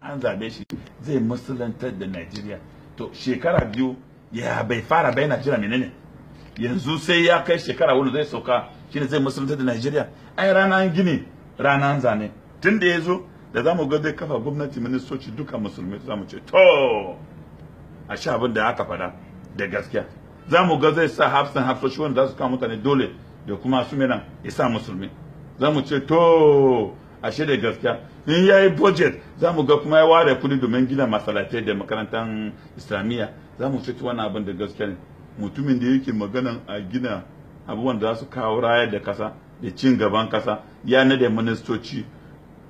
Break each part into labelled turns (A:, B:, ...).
A: an zabe shi zai musulantar da Najeriya. To shekara biyu ya bai fara bai Najeriya menene yanzu sai ya kai shekara wani zai sauka shine zai musulantar da Najeriya. Ai ranar gini ranar zane tun da ya zo da zamu ga zai kafa gwamnati ministoci duka musulmi zamu ce to a sha abin da aka faɗa da gaskiya. Zamu ga zai sa hafsoshi wanda za su kawo mutane dole da kuma su menan ya sa musulmi. Zamu ce to ashe da gaskiya in yayi budget zamu ga kuma ya ware kudi domin gina masalatai da makarantar islamiyya. Zamu ce wannan abin da gaskiya ne. Mutumin da yake maganan a gina abubuwan da za su kawo rayar da kasa da cin gaban kasa ya nade ministoci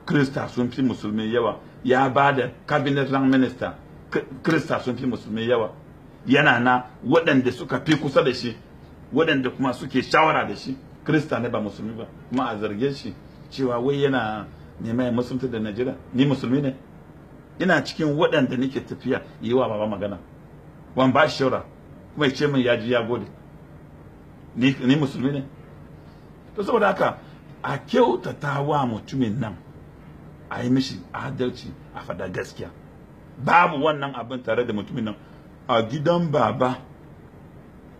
A: Krista sun fi musulmi yawa, ya ba da cabinet rank minister Krista sun fi musulmi yawa, yana na waɗanda suka fi kusa da shi waɗanda kuma suke shawara da shi Krista ne ba musulmi ba, kuma a zarge shi cewa wai yana neman musulunta da Najeriya. Ni musulmi ne, ina cikin waɗanda nake tafiya yi wa baba magana wan ba shi shawara kuma ya ce min ya ji ya gode. Ni musulmi ne. To saboda haka a kyautata wa mutumin nan, a yi mishi adalci, a faɗa gaskiya. Babu wannan abin tare da mutumin nan. A gidan baba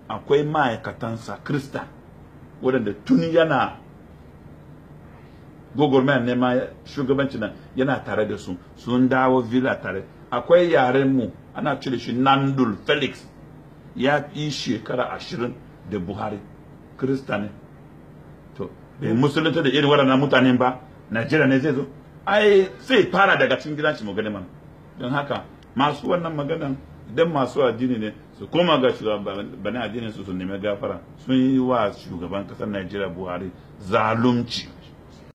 A: akwai ma'aikatansa Krista waɗanda tun yana gogormayar nema shugabanci nan yana tare da su, sun dawo villa tare. Akwai yarenmu ana cire shi Nandul Felix, ya yi shekara 20 da Buhari, Krista ne. To bai musulunta da irin waɗannan mutanen ba, Najeriya ne zai zo. Ai sai fara daga cikin gidan shi mu gani mana. Don haka masu wannan maganan idan masu addini ne su koma ga shugaban addinin su nemi gafara, sun yi wa shugaban kasar Najeriya Buhari zalunci.